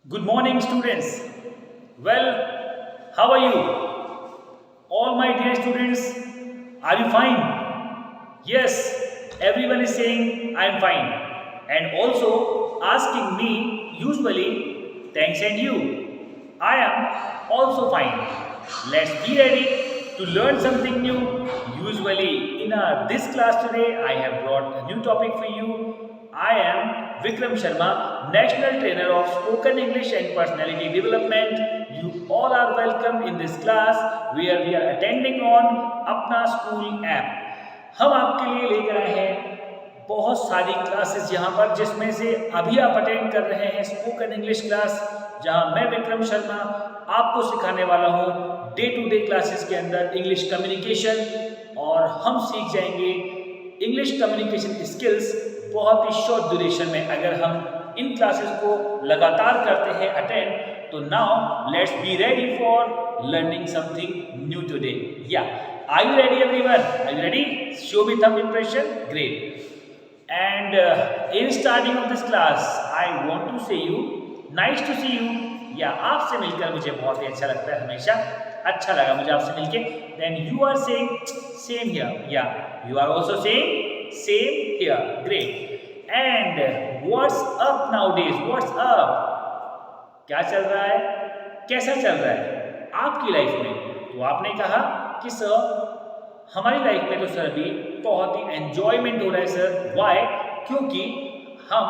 Good morning, students. Well, how are you? All my dear students, are you fine? Yes, everyone is saying I am fine and also asking me usually, thanks and you. I am also fine. Let's be ready to learn something new. Usually, in our this class today, I have brought a new topic for you. I am Vikram Sharma, National Trainer of Spoken English and Personality Development. You all are welcome in this class where we are attending on अपना school app. हम आपके लिए लेकर आए हैं बहुत सारी classes यहाँ पर, जिसमें से अभी आप अटेंड कर रहे हैं स्पोकन इंग्लिश क्लास, जहाँ मैं विक्रम शर्मा आपको सिखाने वाला हूँ डे टू डे क्लासेस के अंदर इंग्लिश कम्युनिकेशन, और हम सीख जाएंगे इंग्लिश कम्युनिकेशन स्किल्स बहुत ही शॉर्ट ड्यूरेशन में। अगर हम इन क्लासेस को लगातार करते हैं अटेंड, तो now let's be ready for learning something new today. Yeah are you ready everyone? Are you ready? Show me thumb impression. Great. And in starting of this class I want to say you nice to see you. या आपसे मिलकर मुझे बहुत ही अच्छा लगता है, हमेशा अच्छा लगा मुझे आपसे मिलके। Then you are saying same here. Yeah you are also saying same here. Great. And what's up nowadays? What's up? क्या चल रहा है? कैसा चल रहा है आपकी लाइफ में? तो आपने कहा कि सर हमारी लाइफ में तो सर अभी बहुत ही एंजॉयमेंट हो रहा है सर। वाई? क्योंकि हम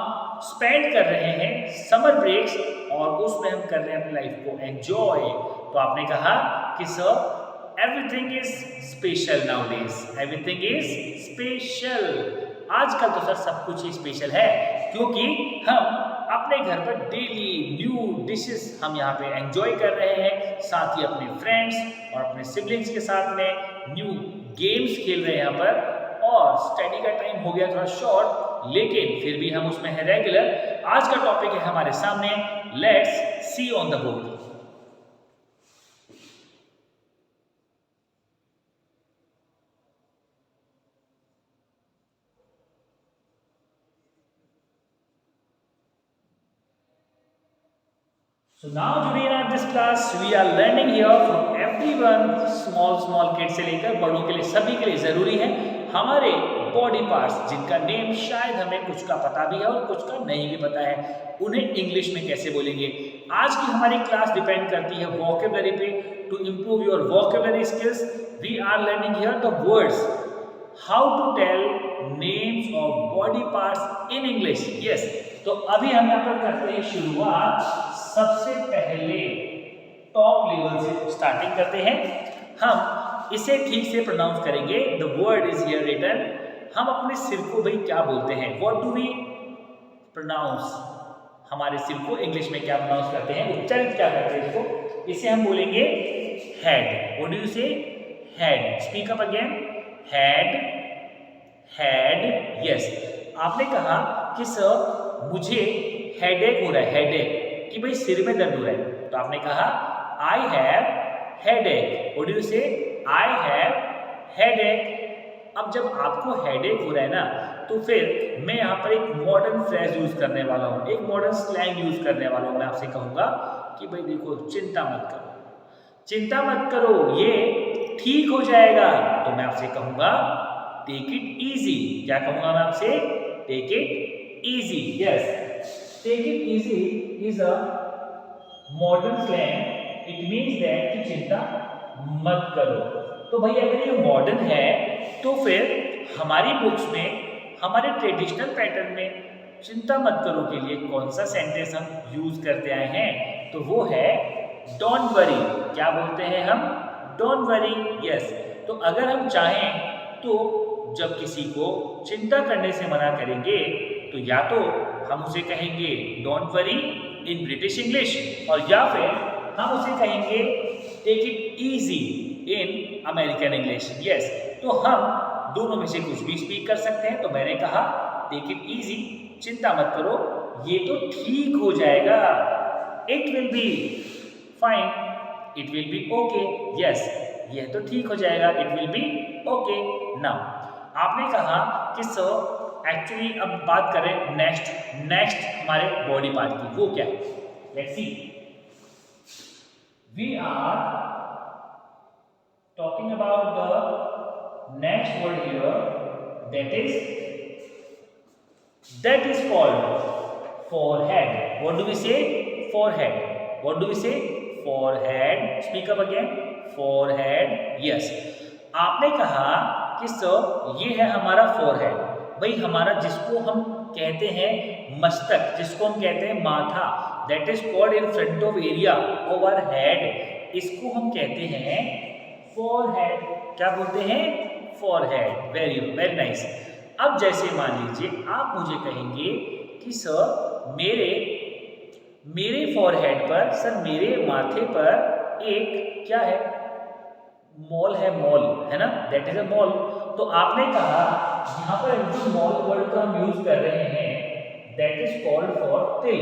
स्पेंड कर रहे हैं समर ब्रेक्स और उसमें हम कर रहे हैं अपनी लाइफ को एंजॉय। तो आपने कहा कि sir everything is special nowadays. Everything is special. आजकल तो सर सब कुछ ही स्पेशल है, क्योंकि हम अपने घर पर डेली न्यू डिशेस हम यहाँ पे एंजॉय कर रहे हैं, साथ ही अपने फ्रेंड्स और अपने सिबलिंग्स के साथ में न्यू गेम्स खेल रहे हैं यहाँ पर। और स्टडी का टाइम हो गया थोड़ा शॉर्ट, लेकिन फिर भी हम उसमें है रेगुलर। आज का टॉपिक है हमारे सामने, let's see on the board. So now today in this class we are learning here from everyone, small kids से लेकर बड़ों के लिए, सभी के लिए ज़रूरी है हमारे बॉडी पार्ट्स, जिनका नेम शायद हमें कुछ का पता भी है और कुछ का नहीं भी पता है, उन्हें इंग्लिश में कैसे बोलेंगे। आज की हमारी क्लास डिपेंड करती है वोकेबलरी पे। To improve your vocabulary skills we are learning here the words, how to tell names of body parts in English. Yes, तो अभी हम यहाँ पर करते हैं शुरुआत सबसे पहले टॉप लेवल से स्टार्टिंग करते हैं। हम इसे ठीक से प्रोनाउंस करेंगे। The word is here written. हम अपने सिर को भाई क्या बोलते हैं? What do we pronounce? हमारे सिर को इंग्लिश में क्या प्रोनाउंस करते हैं, उच्चारित क्या करते हैं इसको? इसे हम बोलेंगे हेड। व्हाट डू यू से? Head. Speak up again. Head, head. Yes, आपने कहा कि सर मुझे हेडेक हो रहा है, हेडेक कि भाई सिर में दर्द हो रहा है, तो आपने कहा I have headache. What do you say? I have headache. अब जब आपको हेडेक हो रहा है ना, तो फिर मैं यहाँ पर एक मॉडर्न फ्रेज यूज करने वाला हूँ, एक मॉडर्न स्लैंग यूज करने वाला हूँ। मैं आपसे कहूँगा कि भाई देखो, चिंता मत करो, चिंता मत करो, ये ठीक हो जाएगा। तो मैं आपसे कहूँगा टेक इट इजी। क्या कहूँगा मैं आपसे? Take it easy. Yes, take it easy is a modern slang. It means that कि चिंता मत करो। तो भाई अगर ये मॉडर्न है, तो फिर हमारी बुक्स में, हमारे ट्रेडिशनल पैटर्न में चिंता मत करो के लिए कौन सा सेंटेंस हम यूज करते आए हैं? तो वो है डोंट वरी। क्या बोलते हैं हम? Don't worry. यस, तो अगर हम चाहें तो जब किसी को चिंता करने से मना करेंगे, तो या तो हम उसे कहेंगे don't worry in British English, और या फिर हम उसे कहेंगे take it easy in American English. Yes, तो हम दोनों में से कुछ भी स्पीक कर सकते हैं। तो मैंने कहा टेक इट इजी, चिंता मत करो, ये तो ठीक हो जाएगा। It will be fine, it will be okay. Yes, यह तो ठीक हो जाएगा, it will be okay. Now आपने कहा कि सर एक्चुअली अब बात करें नेक्स्ट हमारे बॉडी पार्ट की, वो क्या है? Let's see. We are talking about the next word here, that is called forehead. What do we say? Forehead. What do we say? Forehead. Speak up again. Forehead. Yes. आपने कहा कि sir ये है हमारा forehead. भाई हमारा जिसको हम कहते हैं मस्तक, जिसको हम कहते हैं माथा, that is called in front of area of our head, इसको हम कहते हैं forehead. क्या बोलते हैं? forehead. very very nice. अब जैसे मान लीजिए आप मुझे कहेंगे कि सर मेरे फॉरहेड पर, सर मेरे माथे पर एक क्या है? मॉल है, मॉल है ना, दैट इज अ मॉल. तो आपने कहा यहाँ पर जो मॉल वर्ड का हम यूज कर रहे हैं दैट इज कॉल्ड फॉर तिल.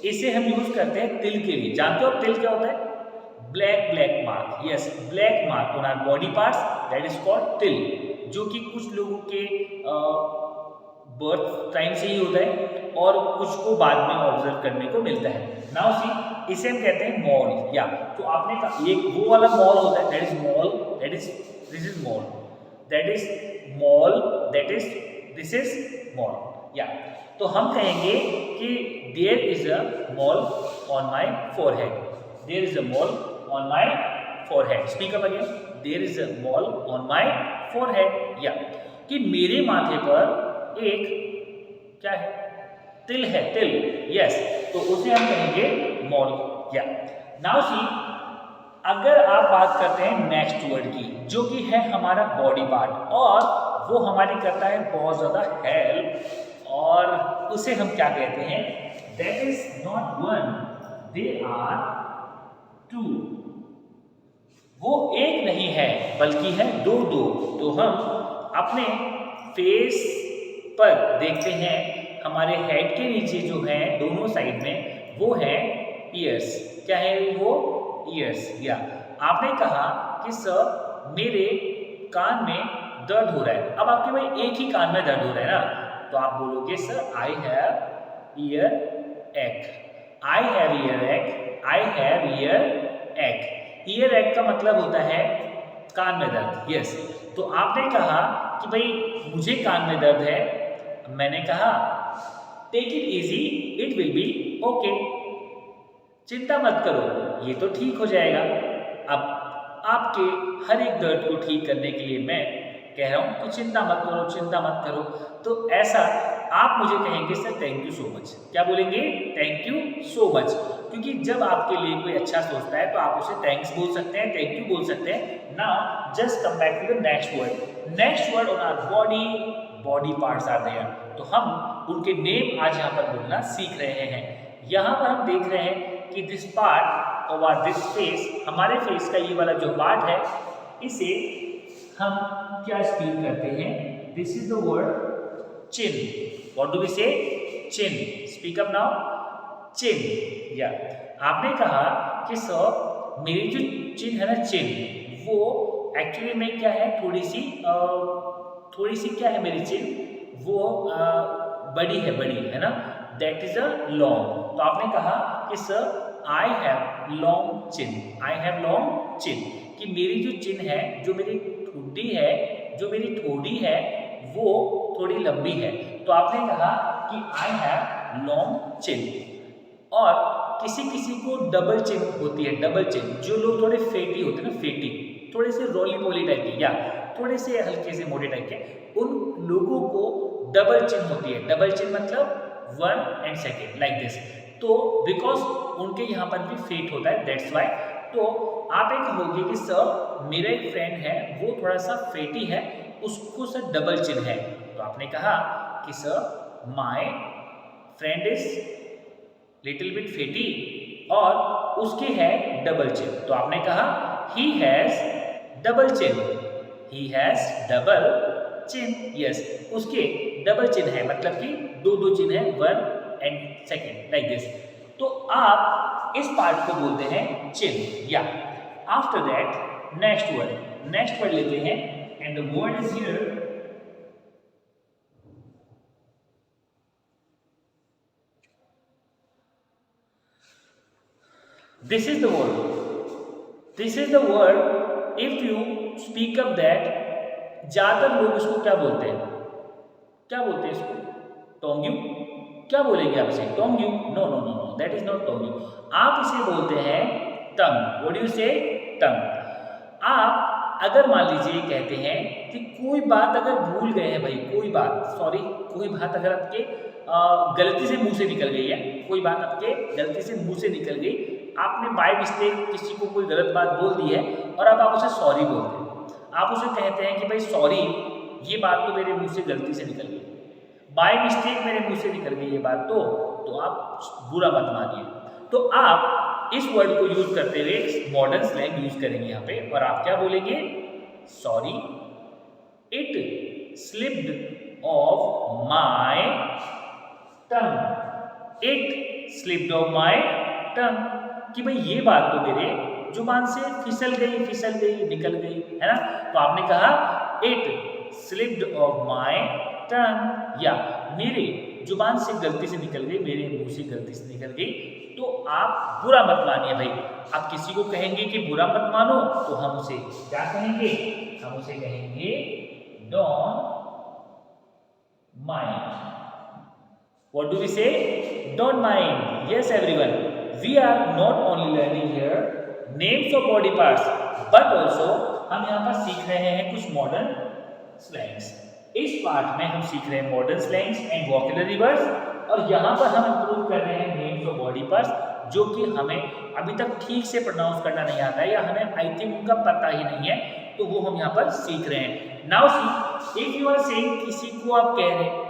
इसे हम यूज करते हैं तिल के लिए. जानते हो तिल क्या होता है? Black mark. Yes, black mark on our body parts, that is called तिल, जो कि कुछ लोगों के बर्थ टाइम से ही होता है और कुछ को बाद में ऑब्जर्व करने को मिलता है. नाउ सी, इसे हम कहते हैं मॉल. या तो आपने कहा एक वो वाला मॉल होता है, that is mole, that is this is mole, that is mole, that is this is mole. या तो हम कहेंगे कि there is a mole on my forehead. There is a mole on my forehead. Speak up again. There is a mole on my forehead. या कि मेरे माथे पर एक क्या है? तिल है, तिल. यस, तो उसे हम कहेंगे मॉल. या नाउ सी, अगर आप बात करते हैं नेक्स्ट वर्ड की, जो कि है हमारा बॉडी पार्ट, और वो हमारी करता है बहुत ज्यादा हेल्प, और उसे हम क्या कहते हैं? That is not one, they are two. वो एक नहीं है बल्कि है दो. तो हम अपने फेस पर देखते हैं हमारे हेड के नीचे जो है दोनों साइड में, वो है ईयर्स. क्या है वो? ईयर्स. या आपने कहा कि सर मेरे कान में दर्द हो रहा है. अब आपके भाई एक ही कान में दर्द हो रहा है ना, तो आप बोलोगे सर आई हैव ईयर एक. आई हैव ईयर एक, आई हैव ईयर एक. ईयर एक का मतलब होता है कान में दर्द. यस, तो आपने कहा कि भाई मुझे कान में दर्द है. मैंने कहा take it easy, it will be okay. चिंता मत करो, ये तो ठीक हो जाएगा. अब आपके हर एक दर्द को ठीक करने के लिए मैं कह रहा हूँ कि चिंता मत करो, चिंता मत करो. तो ऐसा आप मुझे कहेंगे sir thank you so much. क्या बोलेंगे? Thank you so much. क्योंकि जब आपके लिए कोई अच्छा सोचता है तो आप उसे थैंक्स बोल सकते हैं, थैंक यू बोल सकते हैं. Now just come back to the next word. Next word on our body parts are there. तो हम उनके नेम आज यहाँ पर बोलना सीख रहे हैं. यहाँ पर हम देख रहे हैं कि दिस पार्ट और दिस फेस, हमारे फेस का ये वाला जो पार्ट है, इसे हम क्या स्पीक करते हैं? This is the word chin. What do we say? Chin. Speak up now. Chin. या आपने कहा कि सर मेरी जो चिन है ना, चिन, वो एक्चुअली में क्या है, थोड़ी सी क्या है मेरी चिन, वो बड़ी है ना, दैट इज अ लॉन्ग. तो आपने कहा कि sir I have long chin. I have long chin, कि मेरी जो चिन है, जो मेरी ठुड्डी है, जो मेरी ठोड़ी है, वो थोड़ी लंबी है. तो आपने कहा कि आई हैव लॉन्ग चिन. और किसी को डबल चिन होती है, डबल चिन. जो लोग थोड़े फेटी होते हैं ना, फेटी, थोड़े से रोली पोली टाइप के, या थोड़े से हल्के से मोटे टाइप के, उन लोगों को डबल चिन होती है. डबल चिन मतलब 1 and 2 लाइक दिस. तो बिकॉज उनके यहाँ पर भी फेट होता है, दैट्स वाई. तो आप एक कहोगे कि सर मेरा एक फ्रेंड है, वो थोड़ा सा फेटी है, उसको सर डबल चिन है. तो आपने कहा कि sir my friend is little bit fatty, और उसके है डबल चिन. तो आपने कहा he has double chin. He has double chin. Yes, उसके डबल चिन है, मतलब कि दो चिन है, 1 and 2 लाइक दिस. तो आप इस पार्ट को बोलते हैं चिन. या आफ्टर दैट नेक्स्ट वर्ड लेते हैं, and the word is here this is the word, this is the word if you speak up that. ज्यादातर लोग इसको क्या बोलते हैं, क्या बोलते हैं इसको, टोंग्यू। क्या बोलेंगे आप इसे, tongue? No no no no, that is not tongue. आप इसे बोलते हैं टंग। व्हाट डू यू से, टंग। आप अगर मान लीजिए कहते हैं कि कोई बात अगर भूल गए हैं भाई, कोई बात, सॉरी, कोई बात अगर आपके गलती से मुंह से निकल गई है, कोई बात आपके गलती से मुंह से निकल गई, आपने बाय मिस्टेक किसी को कोई गलत बात बोल दी है और अब आप उसे सॉरी बोलते हैं। आप उसे कहते हैं कि भाई सॉरी, ये बात तो मेरे मुंह से गलती से निकल गई, बाय मिस्टेक मेरे मुंह से निकल गई ये बात, तो आप बुरा मत मानिए। तो आप इस वर्ड को यूज करते हुए मॉडर्न स्लैंग यूज करेंगे यहाँ पे, और आप क्या बोलेंगे, sorry, it slipped of my tongue, it slipped of my टंग, कि भाई ये बात तो मेरे जुबान से फिसल गई, निकल गई, है ना। तो आपने कहा इट स्लिप्ड ऑफ माय टंग, या मेरे जुबान से गलती से निकल गई, मेरे मुंह से गलती से निकल गई। तो आप बुरा मत मानिए भाई। आप किसी को कहेंगे कि बुरा मत मानो, तो हम उसे क्या कहेंगे, हम उसे कहेंगे don't mind. What do we say? Don't mind. Yes, everyone. We are not only learning here names of body parts, but also हम यहाँ पर सीख रहे हैं कुछ मॉडर्न स्लैंग्स। इस पार्ट में हम सीख रहे हैं modern slangs and vocabulary words, और यहाँ पर हम इंप्रूव कर रहे हैं नेम्स ऑफ बॉडी पार्ट्स, जो कि हमें अभी तक ठीक से प्रोनाउंस करना नहीं आता है, या हमें आई थिंक उनका पता ही नहीं है, तो वो हम यहाँ पर सीख रहे हैं। Now see, if you are saying, किसी को आप कह रहे हैं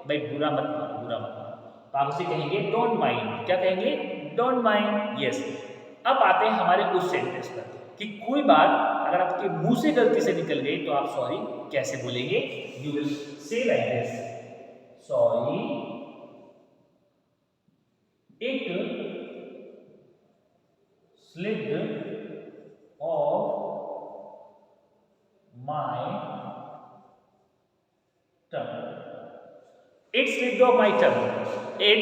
भाई बुरा मत मानो, बुरा मत मानो, तो आप उसे कहेंगे डोंट माइंड। क्या कहेंगे, डोंट माइंड। यस। अब आते हैं हमारे उस सेंटेंस पर कि कोई बात अगर आपके मुंह से गलती से निकल गई तो आप सॉरी कैसे बोलेंगे। You will say like this, sorry it slipped of my tongue, it slipped off my tongue, it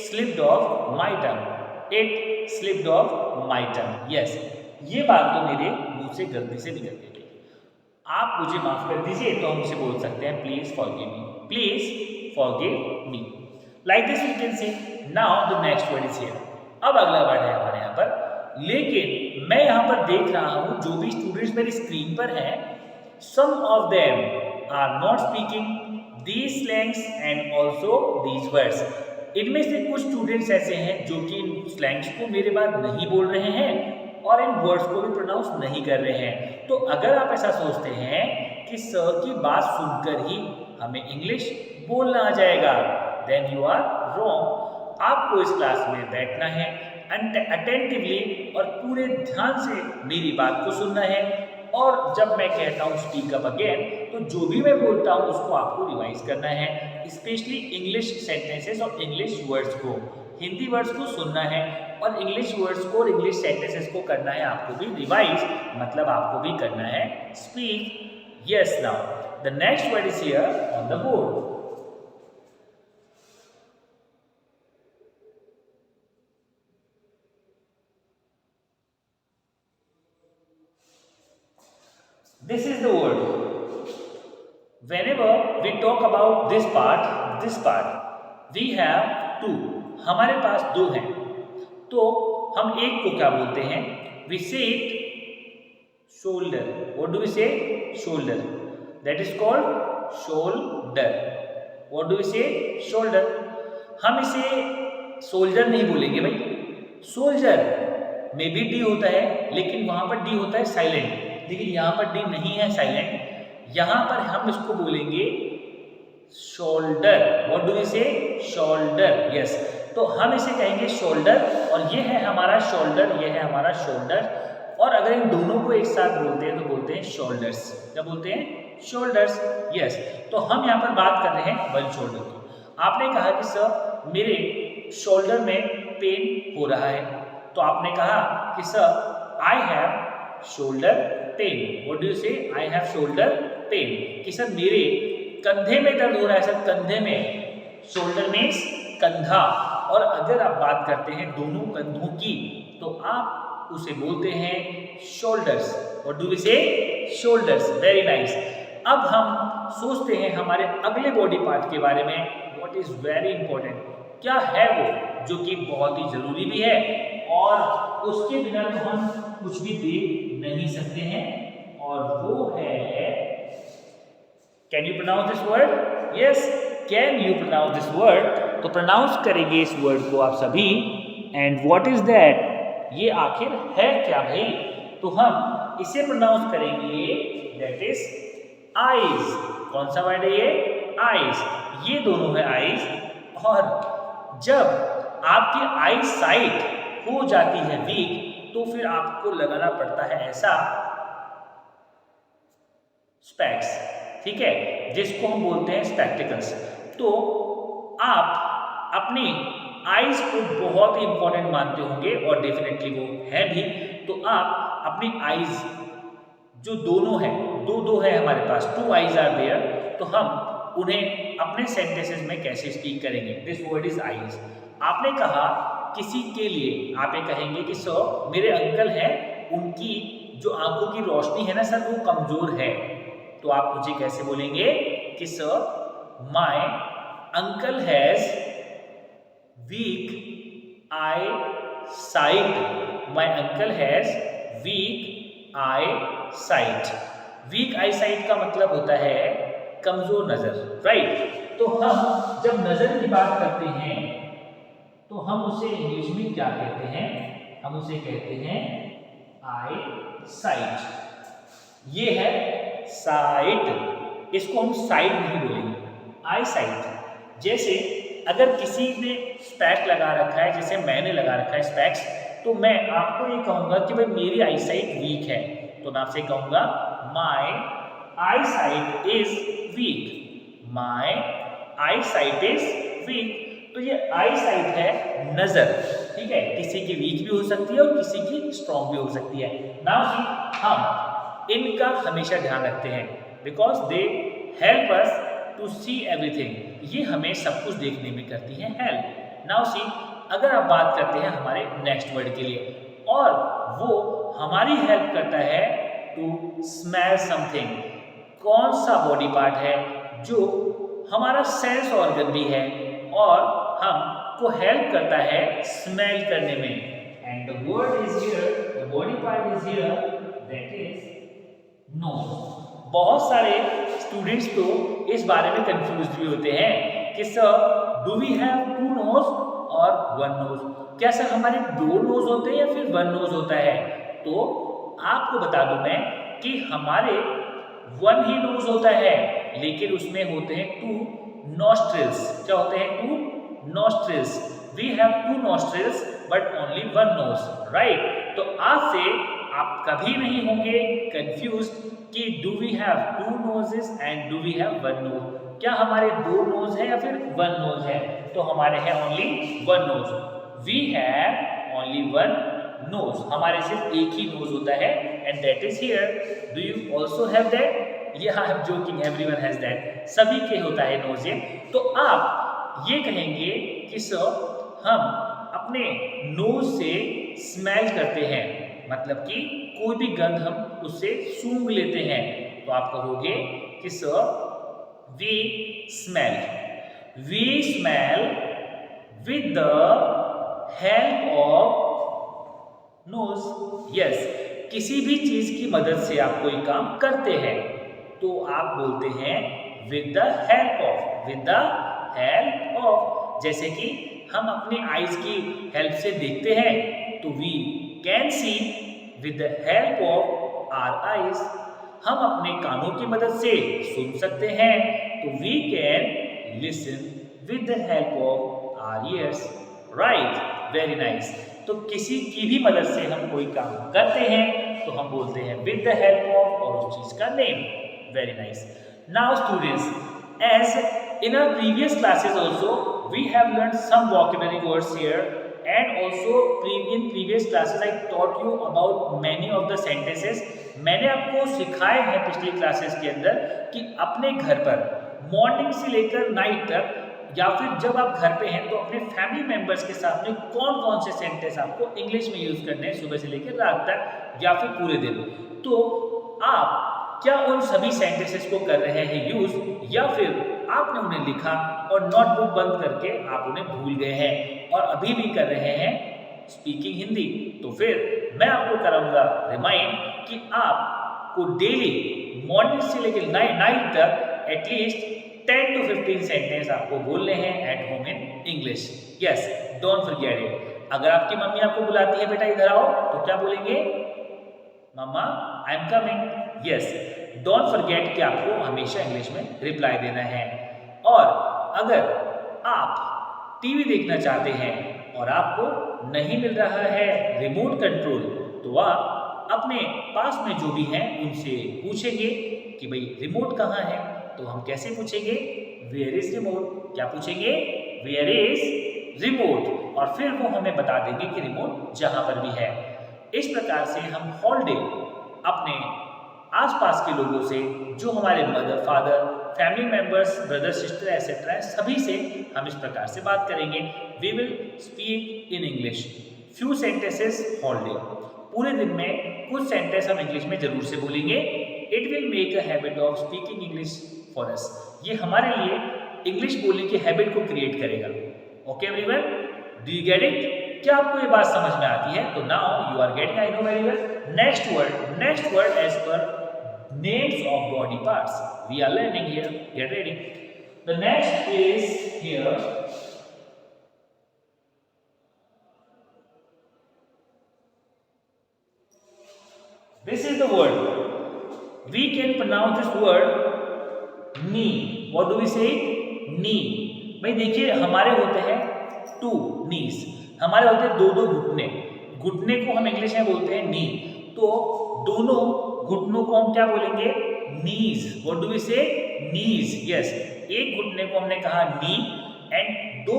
slipped off my tongue, it slipped off my tongue। yes, ये बात तो मेरे मुंह से गलती से निकल गई, आप मुझे माफ कर दीजिए। तो हम उसे बोल सकते हैं please forgive me, please forgive me, like this we can say. Now the next word is here. अब अगला वर्ड है हमारे यहाँ पर, लेकिन मैं यहाँ पर देख रहा हूँ जो भी स्टूडेंट्स मेरी स्क्रीन पर हैं, some of them are not speaking these slangs and also these words। इनमें से कुछ स्टूडेंट्स ऐसे हैं जो कि इन स्लैंग्स को मेरे बाद नहीं बोल रहे हैं और इन वर्ड्स को भी प्रोनाउंस नहीं कर रहे हैं। तो अगर आप ऐसा सोचते हैं कि सर की बात सुनकर ही हमें इंग्लिश बोलना आ जाएगा, देन यू आर रॉन्ग। आपको इस क्लास में बैठना है अटेंटिवली और पूरे ध्यान से मेरी बात को सुनना है, और जब मैं कहता हूँ स्पीक अप अगेन, तो जो भी मैं बोलता हूँ उसको आपको रिवाइज करना है, स्पेशली इंग्लिश सेंटेंसेस और इंग्लिश वर्ड्स को। हिंदी वर्ड्स को सुनना है और इंग्लिश वर्ड्स को और इंग्लिश सेंटेंसेस को करना है आपको भी रिवाइज, मतलब आपको भी करना है speak. Yes, now the next word is here on the board. This is the word. Whenever we talk about this part, we have two. हमारे पास दो हैं, तो हम एक को क्या बोलते हैं, we say it shoulder। What do we say? Shoulder. That is called shoulder. What do we say? Shoulder. हम इसे सोल्जर नहीं बोलेंगे भाई। सोल्जर में भी डी होता है, लेकिन वहां पर डी होता है साइलेंट, लेकिन यहाँ पर डी नहीं है साइलेंट। यहाँ पर हम इसको बोलेंगे शोल्डर। व्हाट डू वी से? शोल्डर। यस, तो हम इसे कहेंगे शोल्डर, और ये है हमारा शोल्डर, ये है हमारा शोल्डर। और अगर इन दोनों को एक साथ बोलते हैं तो बोलते हैं शोल्डर्स। क्या बोलते हैं? शोल्डर्स। यस, तो हम यहाँ पर बात कर रहे हैं वन शोल्डर की। आपने कहा कि सर मेरे शोल्डर में पेन हो रहा है, तो आपने कहा कि sir I have shoulder pain. What do you say? I have shoulder pain, कि सर मेरे कंधे में दर्द हो रहा है, सर कंधे में। शोल्डर मीन्स कंधा। और अगर आप बात करते हैं दोनों कंधों की, तो आप उसे बोलते हैं शोल्डर्स। और डू वी से शोल्डर्स। Very nice. अब हम सोचते हैं हमारे अगले बॉडी पार्ट के बारे में। व्हाट इज वेरी इंपॉर्टेंट, क्या है वो जो कि बहुत ही जरूरी भी है और उसके बिना तो हम कुछ भी देख नहीं सकते हैं, और वो है, can you pronounce this word? Yes, can you pronounce this word? तो प्रोनाउंस करेंगे इस वर्ड को आप सभी। एंड व्हाट इज दैट, ये आखिर है क्या भाई? तो हम इसे प्रोनाउंस करेंगे, दैट इज आईज। कौन सा वर्ड है ये? आईज। ये दोनों है आईज। और जब आपकी आई साइट हो जाती है वीक, तो फिर आपको लगाना पड़ता है ऐसा स्पेक्स, ठीक है, जिसको हम बोलते हैं स्पेक्टिकल्स। तो आप अपनी आईज को बहुत ही इंपॉर्टेंट मानते होंगे और डेफिनेटली वो है भी। तो आप अपनी आईज जो दोनों है, दो है हमारे पास, 2 आईज आर देयर, तो हम उन्हें अपने सेंटेंसेस में कैसे स्पीक करेंगे? This word is eyes. आपने कहा किसी के लिए, आप ये कहेंगे कि सर मेरे अंकल हैं, उनकी जो आंखों की रोशनी है ना सर, वो कमजोर है। तो आप मुझे कैसे बोलेंगे कि sir my uncle has weak eye sight. My uncle has weak eye sight. Weak eye sight का मतलब होता है कमजोर नजर, राइट? तो हम जब नजर की बात करते हैं तो हम उसे इंग्लिश में क्या कहते हैं? हम उसे कहते हैं आई साइट। ये है साइट, इसको हम साइट नहीं बोलेंगे, आई साइट। जैसे अगर किसी ने स्पेक्स लगा रखा है, जैसे मैंने लगा रखा है स्पेक्स, तो मैं आपको ये कहूंगा कि भाई मेरी आई साइट वीक है, तो मैं आपसे कहूंगा my I site is weak. My I site is weak. तो ये आई साइट है नजर, ठीक है, किसी की वीक भी हो सकती है और किसी की स्ट्रॉन्ग भी हो सकती है। नाउ सी, हम इनका हमेशा ध्यान रखते हैं because they help us to see everything. ये हमें सब कुछ देखने में करती है हेल्प। नाउ सी, अगर आप बात करते हैं हमारे नेक्स्ट वर्ड के लिए, और वो हमारी हेल्प करता है टू स्मेल समथिंग। कौन सा बॉडी पार्ट है जो हमारा सेंस ऑर्गन भी है और हमको हेल्प करता है स्मेल करने में? And the word is here, the body part is here, that is nose. बहुत सारे स्टूडेंट्स तो इस बारे में कंफ्यूज भी होते हैं कि sir do we have 2 nose और 1 नोज? क्या सर हमारे 2 नोज होते हैं या फिर 1 नोज होता है? तो आपको बता दूं मैं कि हमारे 1 ही नोज होता है, लेकिन उसमें होते हैं 2 नॉस्ट्रिल्स। क्या होते हैं? 2 nostrils. We have 2 nostrils but only 1 nose, right? तो आज से आप कभी नहीं होंगे कंफ्यूज कि do we have 2 noses and do we have 1 nose. क्या हमारे 2 नोज है या फिर 1 नोज है? तो हमारे हैं only 1 nose. We have only 1 nose. हमारे सिर्फ एक ही नोज होता है and that is here. Do you also have that? I am joking, everyone has that. सभी के होता है नोज ये। तो आप ये कहेंगे कि सर हम अपने नोज से स्मेल करते हैं, मतलब कि कोई भी गंध हम उससे सूंघ लेते हैं। तो आप कहोगे कि sir we smell with the help of nose. Yes, किसी भी चीज की मदद से आप कोई काम करते हैं तो आप बोलते हैं with the help of, with the help of. जैसे कि हम अपने आईज की हेल्प से देखते हैं तो we can see with the help of our eyes. हम अपने कानों की मदद से सुन सकते हैं तो we can listen with the help of our ears, right? Very nice. तो किसी की भी मदद से हम कोई काम करते हैं तो हम बोलते हैं विद द हेल्प ऑफ और उस चीज का name. Very nice. Now students, as in our previous classes also we have learned some vocabulary words here, and also in previous classes I taught you about many of the sentences. मैंने आपको सिखाए हैं पिछली classes के अंदर कि अपने घर पर मॉर्निंग से लेकर नाइट तक या फिर जब आप घर पे हैं तो अपने फैमिली मेंबर्स के साथ में कौन कौन से सेंटेंस आपको इंग्लिश में यूज करने हैं सुबह से लेकर रात तक या फिर पूरे दिन। तो आप क्या उन सभी सेंटेंसेस को कर रहे हैं यूज, या फिर आपने उन्हें लिखा और नोटबुक बंद करके आप उन्हें भूल गए हैं और अभी भी कर रहे हैं स्पीकिंग हिंदी। तो फिर मैं आपको कराऊंगा रिमाइंड कि आपको डेली मॉर्निंग से लेकर नाइट तक एटलीस्ट 10 to 15 सेंटेंस आपको बोलने हैं at home in English. Yes, don't forget it. अगर आपकी मम्मी आपको बुलाती है बेटा इधर आओ, तो क्या बोलेंगे? Mamma I am coming. Yes, don't forget कि आपको हमेशा इंग्लिश में रिप्लाई देना है। और अगर आप टीवी देखना चाहते हैं और आपको नहीं मिल रहा है रिमोट कंट्रोल, तो आप अपने पास में जो भी हैं उनसे पूछेंगे कि भाई रिमोट कहाँ है। तो हम कैसे पूछेंगे? Where is remote. क्या पूछेंगे? Where is remote. और फिर वो हमें बता देंगे कि रिमोट जहां पर भी है। इस प्रकार से हम होल डे अपने आसपास के लोगों से, जो हमारे mother father family members brother sister etcetera है, सभी से हम इस प्रकार से बात करेंगे। We will speak in English few sentences whole day. पूरे दिन में कुछ सेंटेंस हम इंग्लिश में जरूर से बोलेंगे। It will make a habit of speaking English for us. ये हमारे लिए इंग्लिश बोलने की हैबिट को क्रिएट करेगा। Okay everyone, do you get it? क्या आपको ये बात समझ में आती है? तो now you are getting, I know very well. Next word as per names of body parts we are learning here. Get ready. The next is here this is the word we can pronounce this word knee. What do we say? knee. भाई देखिए, हमारे होते हैं to नीज, हमारे होते हैं दो घुटने। घुटने को हम इंग्लिश में बोलते हैं नी। तो दोनों घुटनों को हम क्या बोलेंगे? नीज। व्हाट डू वी से? नीज। यस, एक घुटने को हमने कहा नी, एंड दो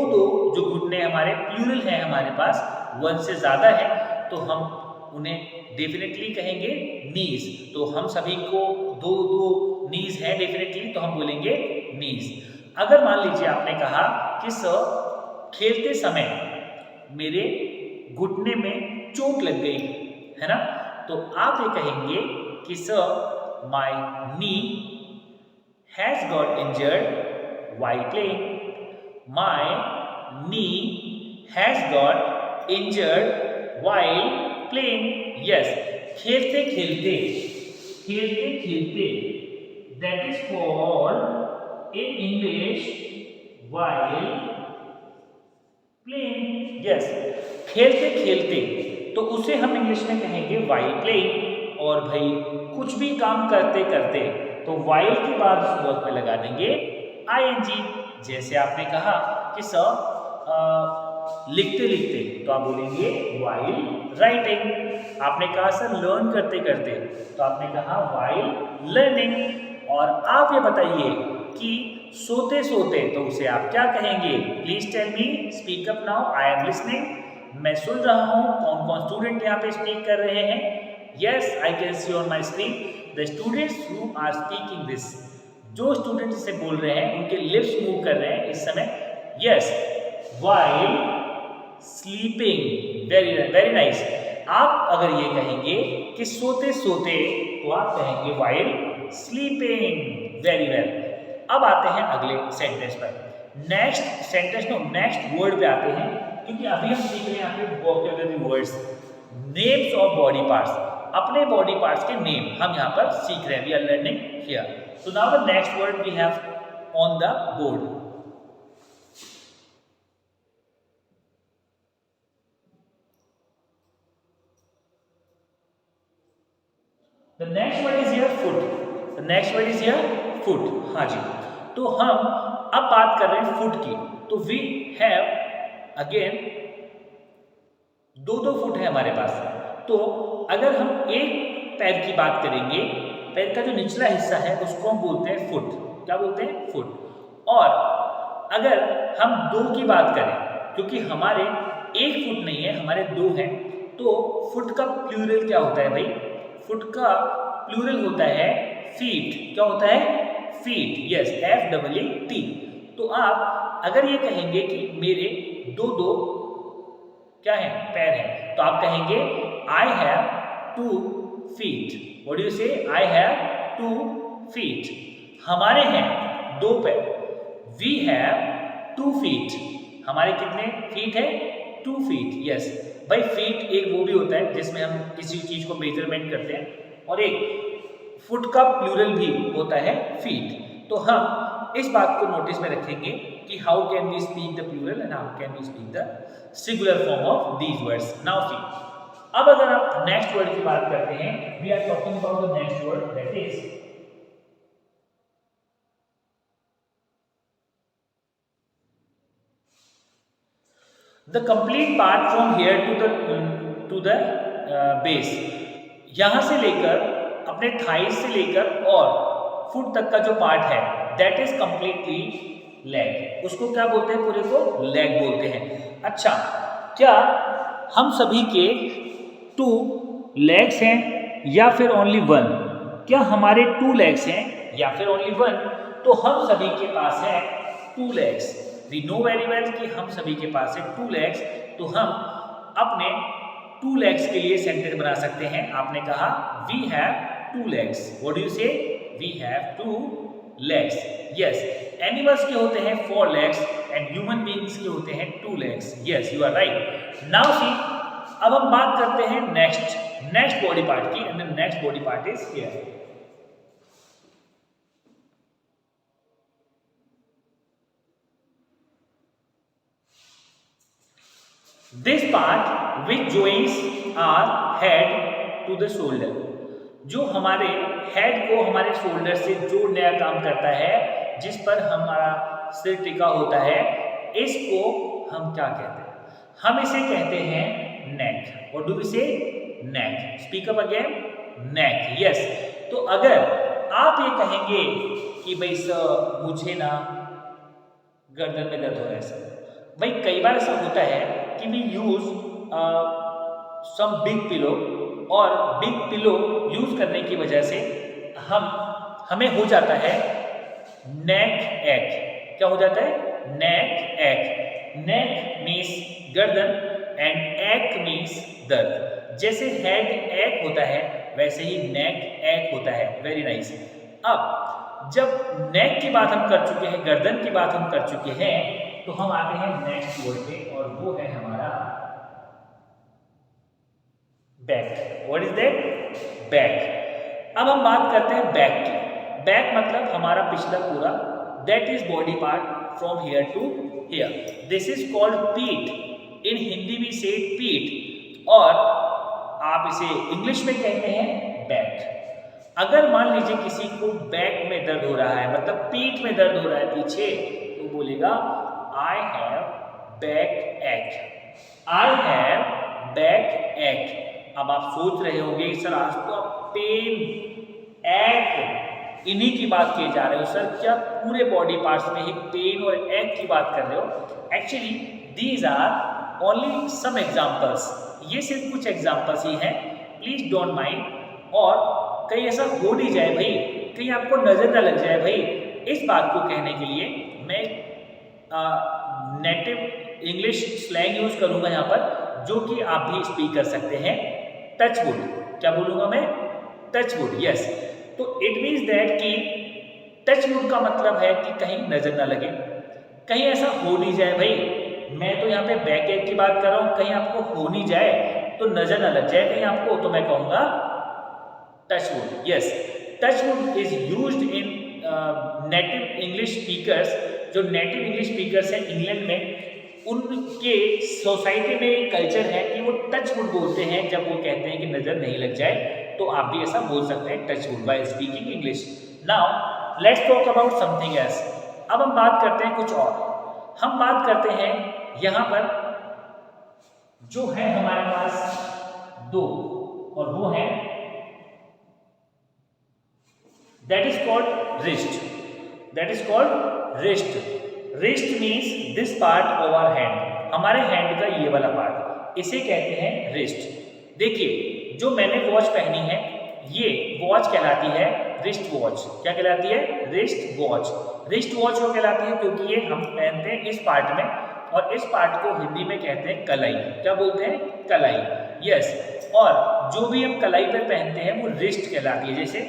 जो घुटने हमारे प्लूरल हैं हमारे पास, वन से ज्यादा है, तो हम उन्हें डेफिनेटली कहेंगे नीज। तो हम सभी को दो नीज है डेफिनेटली, तो हम बोलेंगे नीज। अगर मान लीजिए आपने कहा कि सर खेलते समय मेरे घुटने में चोट लग गई है ना, तो आप ये कहेंगे कि sir my knee has got injured while playing. My knee has got injured while playing. Yes, खेलते खेलते that is called in English while playing. Yes, खेलते खेलते, तो उसे हम इंग्लिश में कहेंगे व्हाइल प्लेइंग। और भाई कुछ भी काम करते करते, तो व्हाइल के बाद उस वर्ब में लगा देंगे आईएनजी। जैसे आपने कहा कि सर लिखते लिखते, तो आप बोलेंगे व्हाइल राइटिंग। आपने कहा सर लर्न करते करते, तो आपने कहा व्हाइल लर्निंग। और आप ये बताइए कि सोते सोते, तो उसे आप क्या कहेंगे? Please tell me, speak up now, I am listening. मैं सुन रहा हूँ। कौन कौन स्टूडेंट यहाँ पे स्पीक कर रहे हैं? Yes, I can see on my screen the students who are speaking this. जो स्टूडेंट इसे बोल रहे हैं उनके लिप्स मूव कर रहे हैं इस समय। Yes, while sleeping. Very very nice. आप अगर ये कहेंगे कि सोते सोते, तो आप कहेंगे व्हाइल स्लीपिंग। Very well. अब आते हैं अगले सेंटेंस पर। Next sentence no next word पे आते हैं, क्योंकि अभी हम सीख रहे हैं यहाँ पे vocabulary words, names of body parts. अपने बॉडी पार्ट्स के नेम हम यहाँ पर सीख रहे हैं। We are learning here. So now the next word we have on the board. The next word is here foot. The next word is here foot. हाँ जी, तो हम अब बात कर रहे हैं फुट की। तो वी हैव अगेन दो फुट है हमारे पास। तो अगर हम एक पैर की बात करेंगे, पैर का जो निचला हिस्सा है उसको हम बोलते हैं फुट। क्या बोलते हैं? फुट। और अगर हम दो की बात करें, क्योंकि हमारे एक फुट नहीं है, हमारे दो हैं, तो फुट का प्लूरल क्या होता है भाई? फुट का प्लूरल होता है फीट। क्या होता है? फीट। Yes, FEET। तो आप अगर ये कहेंगे कि मेरे दो दो क्या है, पैर हैं, तो आप कहेंगे I have 2 feet. What do you say? I have 2 feet. हमारे हैं 2 पैर. We have 2 feet. हमारे कितने फीट है? 2 feet. यस भाई, फीट एक वो भी होता है जिसमें हम किसी चीज को मेजरमेंट करते हैं, और एक फुट का प्लूरल भी होता है फीट. तो हम इस बात को नोटिस में रखेंगे कि how can we speak the plural and how can we speak the singular form of these words. Now see, अब अगर आप नेक्स्ट वर्ड की बात करते हैं, we are talking about the next word, that is the complete part from here to the base. यहां से लेकर अपने थाइस से लेकर और फुट तक का जो पार्ट है, दैट इज कंप्लीटली लेग. उसको क्या बोलते हैं? पूरे को लेग बोलते हैं. अच्छा, क्या हम सभी के 2 लेग्स हैं या फिर ओनली 1? क्या हमारे 2 लेग्स हैं या फिर ओनली 1? तो हम सभी के पास है 2 legs. We know very well कि हम सभी के पास है 2 लेग्स. तो हम अपने 2 लेग्स के लिए सेंटेंस बना सकते हैं. आपने कहा we have 2 legs. What do you say? We have 2 legs. Yes. Animals के होते हैं 4 legs and human beings के होते हैं 2 legs. Yes, you are right. Now see, अब हम बात करते हैं next body part की, and the next body part is here. This part which joins our head to the shoulder. जो हमारे हेड को हमारे शोल्डर से जोड़ने का काम करता है, जिस पर हमारा सिर टिका होता है, इसको हम क्या कहते हैं? हम इसे कहते हैं नेक. What do we say? Neck. Speak up again. Neck. Yes. तो अगर आप ये कहेंगे कि भाई सर मुझे ना गर्दन में दर्द हो रहा है सर, भाई कई बार ऐसा होता है कि we use some big pillow, और बिग पिलो यूज करने की वजह से हमें हो जाता है नेक एक. क्या हो जाता है? नेक एक. नेक मीन्स गर्दन एंड एक मीन्स दर्द. जैसे हेड एक होता है वैसे ही नेक एक होता है. Very nice. अब जब नेक की बात हम कर चुके हैं, गर्दन की बात हम कर चुके हैं, तो हम आते हैं नेक्स्ट वर्ड पे, और वो है हमारा back. What is that? Back. अब हम बात करते हैं बैक की. बैक मतलब हमारा पिछला पूरा, that is body part from here to here. This is called पीठ. इन हिंदी भी से पीठ, और आप इसे इंग्लिश में कहते हैं बैक. अगर मान लीजिए किसी को बैक में दर्द हो रहा है, मतलब पीठ में दर्द हो रहा है पीछे, तो बोलेगा आई हैव बैक एक. आई हैव बैक एक. अब आप सोच रहे होंगे सर आज तो आप पेन एक इन्हीं की बात किए जा रहे हो सर, क्या पूरे बॉडी पार्ट्स में ही पेन और एक की बात कर रहे हो? Actually these are only some examples. ये सिर्फ कुछ एग्जाम्पल्स ही हैं. Please don't mind. और कहीं ऐसा हो नहीं जाए भाई, कहीं आपको नजर ना लग जाए भाई, इस बात को कहने के लिए मैं नेटिव इंग्लिश स्लैंग यूज करूंगा यहाँ पर, जो कि आप भी स्पीक कर सकते हैं. Touch wood. क्या बोलूंगा मैं? Touch wood. यस. तो इट मीन्स दैट कि टच वुड का मतलब है कि कहीं नजर ना लगे, कहीं ऐसा हो नहीं जाए भाई. मैं तो यहाँ पे बैक एक की बात कर रहा हूँ, कहीं आपको हो नहीं जाए तो नजर ना लग जाए कहीं आपको, तो मैं कहूंगा touch wood. Yes. Touch wood is used in native English speakers. जो नेटिव इंग्लिश स्पीकर्स हैं इंग्लैंड में, उनके सोसाइटी में एक कल्चर है कि वो टच वुड बोलते हैं जब वो कहते हैं कि नजर नहीं लग जाए. तो आप भी ऐसा बोल सकते हैं touch would by speaking English. Now let's talk about something else. अब हम बात करते हैं कुछ और. हम बात करते हैं यहाँ पर जो है हमारे पास 2, और वो है that is called wrist. That is called wrist. Wrist means this part of our hand. हमारे हैंड का ये वाला पार्ट, इसे कहते हैं रिस्ट. देखिए जो मैंने वॉच पहनी है, ये वॉच कहलाती है रिस्ट वॉच। क्या कहलाती है? Wrist watch. रिस्ट वॉच वो कहलाती है क्योंकि ये हम पहनते हैं इस पार्ट में, और इस पार्ट को हिंदी में कहते हैं कलाई। क्या बोलते हैं? कलाई। यस। और जो भी हम कलाई पर पहनते हैं वो रिस्ट कहलाती है। जैसे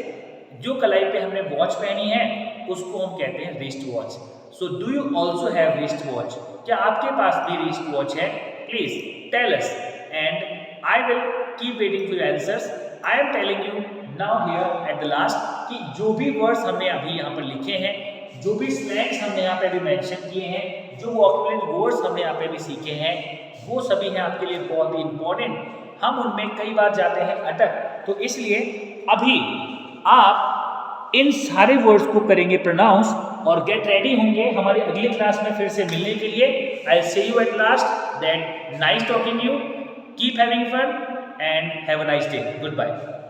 जो कलाई पे हमने वॉच पहनी है उसको हम कहते हैं wrist watch. So do you also have wrist watch? क्या आपके पास भी रिस्ट वॉच है? Please tell us and I will keep waiting for your answers. I am telling you now here at the last कि जो भी words हमने अभी यहाँ पर लिखे हैं, जो भी स्लैंग्स हमने यहाँ पे अभी मेंशन किए हैं, जो वोकैबुलरी वर्ड्स हमने यहाँ पे भी सीखे हैं, वो सभी हैं आपके लिए बहुत ही इंपॉर्टेंट। हम उनमें कई बार जाते हैं अटक, तो इसलिए अभी आप इन सारे वर्ड्स को करेंगे प्रोनाउंस और गेट रेडी होंगे हमारे अगली क्लास में फिर से मिलने के लिए। I see you at last, then nice talking you, keep having fun and have a nice day. Good bye.